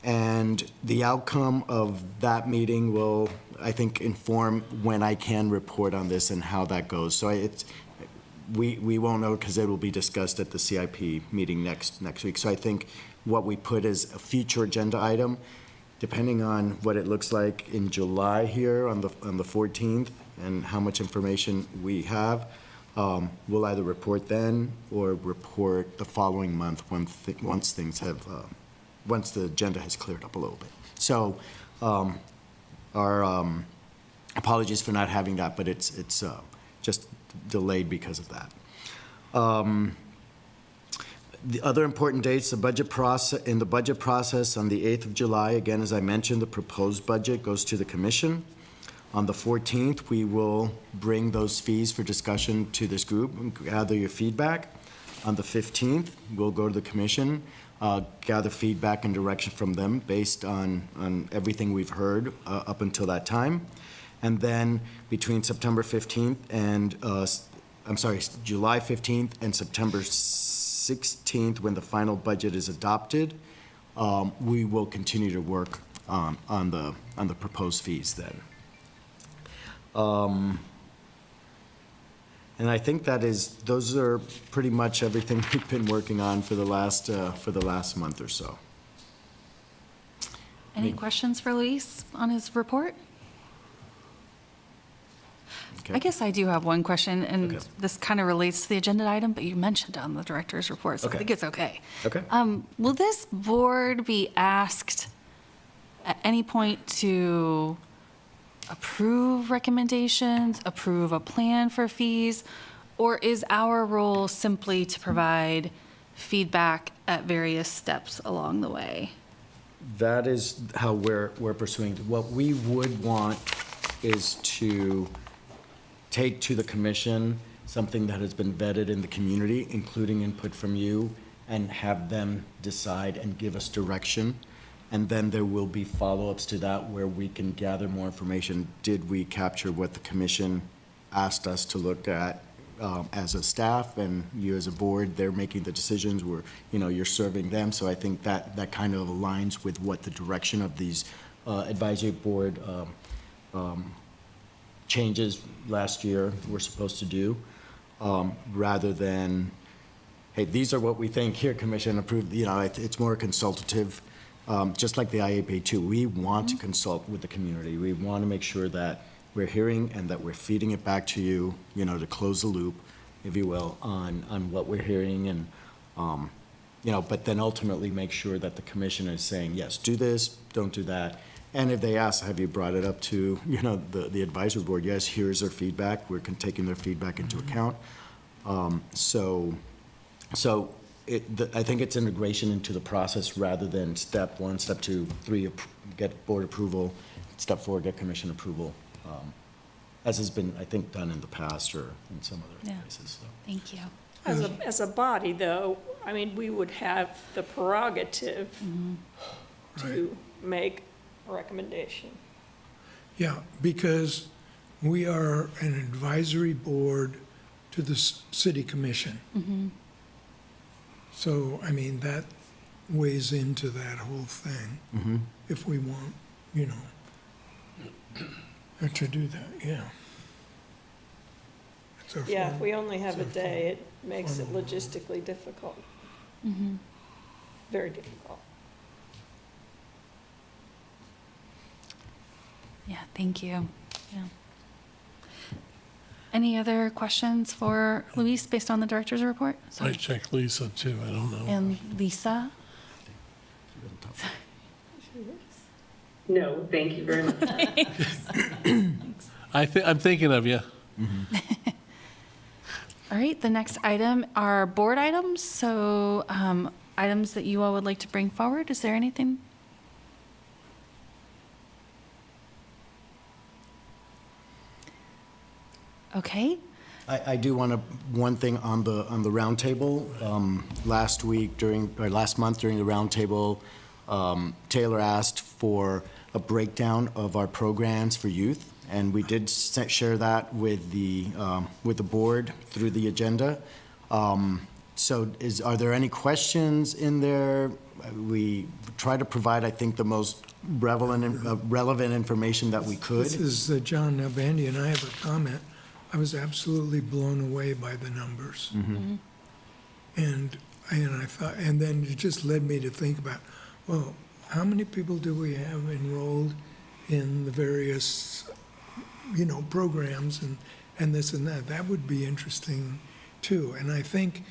and the outcome of that meeting will, I think, inform when I can report on this and how that goes. So we won't know because it will be discussed at the CIP meeting next week. So I think what we put as a future agenda item, depending on what it looks like in July here on the 14th and how much information we have, we'll either report then or report the following month once things have, once the agenda has cleared up a little bit. So our apologies for not having that, but it's just delayed because of that. The other important dates, the budget process, in the budget process on the 8th of July, again, as I mentioned, the proposed budget goes to the commission. On the 14th, we will bring those fees for discussion to this group and gather your feedback. On the 15th, we'll go to the commission, gather feedback and direction from them based on everything we've heard up until that time. And then between September 15th and, July 15th and September 16th, when the final budget is adopted, we will continue to work on the proposed fees then. And I think those are pretty much everything we've been working on for the last month or so. Any questions for Luis on his report? Okay. I guess I do have one question, and Okay. this kind of relates to the agenda item, but you mentioned it on the director's report, so Okay. I think it's okay. Okay. Will this board be asked at any point to approve recommendations, approve a plan for fees? Or is our role simply to provide feedback at various steps along the way? That is how we're pursuing. What we would want is to take to the commission something that has been vetted in the community, including input from you, and have them decide and give us direction. And then there will be follow-ups to that where we can gather more information. Did we capture what the commission asked us to look at as a staff, and you as a board, they're making the decisions, you're serving them. So I think that kind of aligns with what the direction of these advisory board changes last year were supposed to do, rather than, hey, these are what we think, here, commission, approved. It's more consultative, just like the IAP2. We want to consult with the community. We want to make sure that we're hearing and that we're feeding it back to you, to close the loop, if you will, on what we're hearing, and, but then ultimately make sure that the commission is saying, yes, do this, don't do that. And if they ask, have you brought it up to, the advisory board? Yes, here's their feedback. We're taking their feedback into account. So I think it's integration into the process rather than step 1, step 2, 3, get board approval, step 4, get commission approval, as has been, I think, done in the past or in some other places. So. Thank you. As a body, though, I mean, we would have the prerogative to make a recommendation. Yeah, because we are an advisory board to the city commission. So, I mean, that weighs into that whole thing. If we want, to do that, yeah. It's our Yeah, if form- we only have a it's our day, it makes it form. logistically difficult, very difficult. Yeah, thank you. Yeah. Any other questions for Luis based on the director's report? I Sorry. checked Lisa too, I don't know. And Lisa? No, thank you very much. I'm thinking of you. All right, the next item are board items. So items that you all would like to bring forward. Is there anything? Okay. I do want one thing on the roundtable. Last month during the roundtable, Taylor asked for a breakdown of our programs for youth, and we did share that with the board through the agenda. So are there any questions in there? We try to provide, I think, the most relevant information that we could. This is John Nalbandian, and I have a comment. I was absolutely blown away by the numbers. And I thought, and then it just led me to think about, well, how many people do we have enrolled in the various, programs and this and that? That would be interesting too. And I think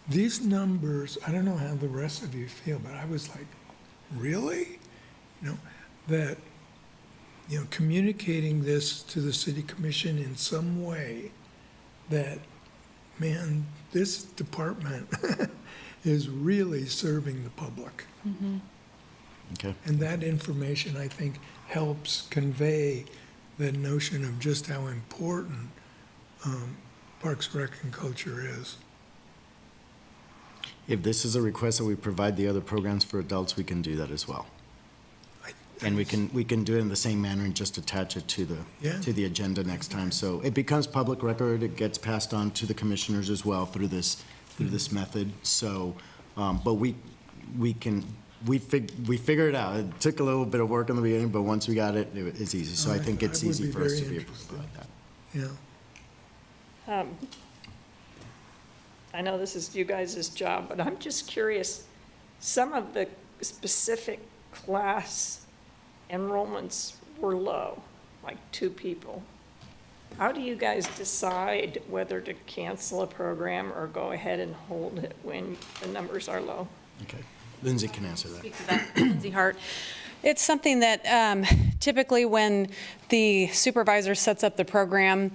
these numbers, I don't know how the rest of you feel, but I was like, really? That communicating this to the city commission in some way that, man, this department is really serving the public. Okay. And that information, I think, helps convey the notion of just how important Parks, Rec, and Culture is. If this is a request that we provide the other programs for adults, we can do that as well. And we can do it in the same manner and just attach it to the agenda next time. So it becomes public record. It gets passed on to the commissioners as well through this method. So, but we figured it out. It took a little bit of work in the beginning, but once we got it, it's easy. So I think it's easy for us to be able to provide that. Yeah. I know this is you guys' job, but I'm just curious, some of the specific class enrollments were low, like 2 people. How do you guys decide whether to cancel a program or go ahead and hold it when the numbers are low? Okay. Lindsay can answer that. Speak to that, Lindsay Hart. It's something that typically when the supervisor sets up the program,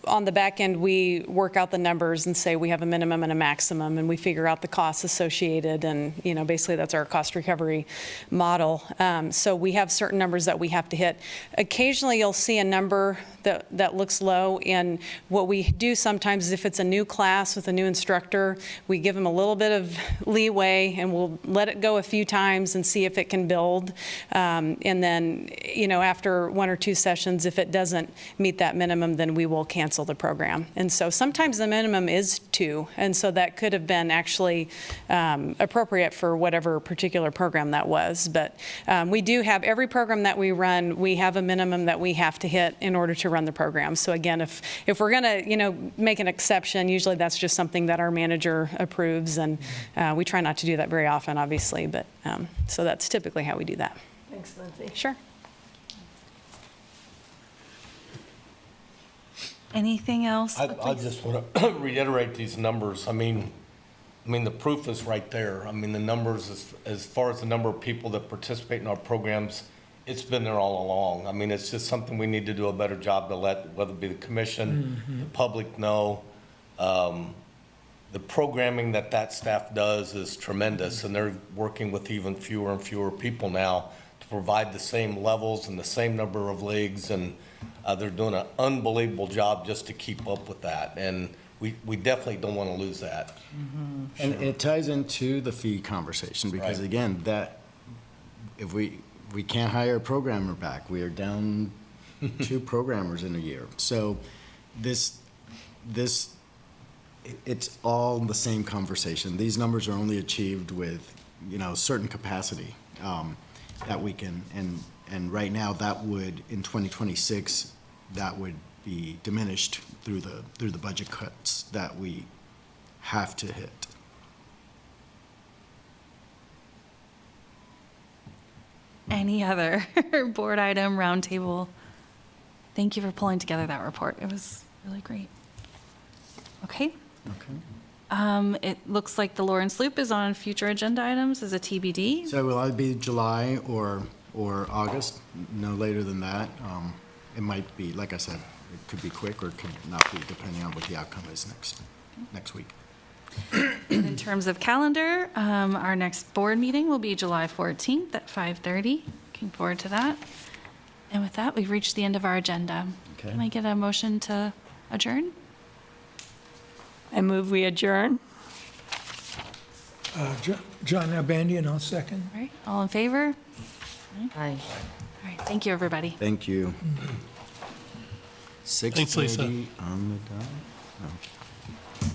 on the back end, we work out the numbers and say we have a minimum and a maximum, and we figure out the costs associated, and, you know, basically that's our cost recovery model. So we have certain numbers that we have to hit. Occasionally, you'll see a number that looks low, and what we do sometimes is if it's a new class with a new instructor, we give them a little bit of leeway, and we'll let it go a few times and see if it can build. And then, you know, after 1 or 2 sessions, if it doesn't meet that minimum, then we will cancel the program. And so sometimes the minimum is 2, and so that could have been actually appropriate for whatever particular program that was. But we do have, every program that we run, we have a minimum that we have to hit in order to run the program. So again, if we're going to, you know, make an exception, usually that's just something that our manager approves, and we try not to do that very often, obviously, but so that's typically how we do that. Thanks, Lindsay. Sure. Anything else? I just want to reiterate these numbers. I mean, the proof is right there. I mean, the numbers, as far as the number of people that participate in our programs, it's been there all along. I mean, it's just something we need to do a better job to let, whether it be the commission, the public know. The programming that staff does is tremendous, and they're working with even fewer and fewer people now to provide the same levels and the same number of leagues, and they're doing an unbelievable job just to keep up with that, and we definitely don't want to lose that. And it ties into the fee conversation, because Right. again, that, if we can't hire a programmer back, we are down 2 programmers in a year. So it's all the same conversation. These numbers are only achieved with, you know, certain capacity that we can, and right now that would, in 2026, that would be diminished through the budget cuts that we have to hit. Any other board item, roundtable? Thank you for pulling together that report. It was really great. Okay. It looks like the Lawrence Loop is on future agenda items as a TBD. So will either be July or August, no later than that. It might be, like I said, it could be quick or it could not be, depending on what the outcome is next week. In terms of calendar, our next board meeting will be July 14th at 5:30. Looking forward to that. And with that, we've reached the end of our agenda. Okay. Can I get a motion to adjourn? I move we adjourn. John Nalbandian, I'll second. All right, all in favor? Aye. All right, thank you, everybody. Thank you. Thanks, Lisa. 6:30 on the dot. Oh.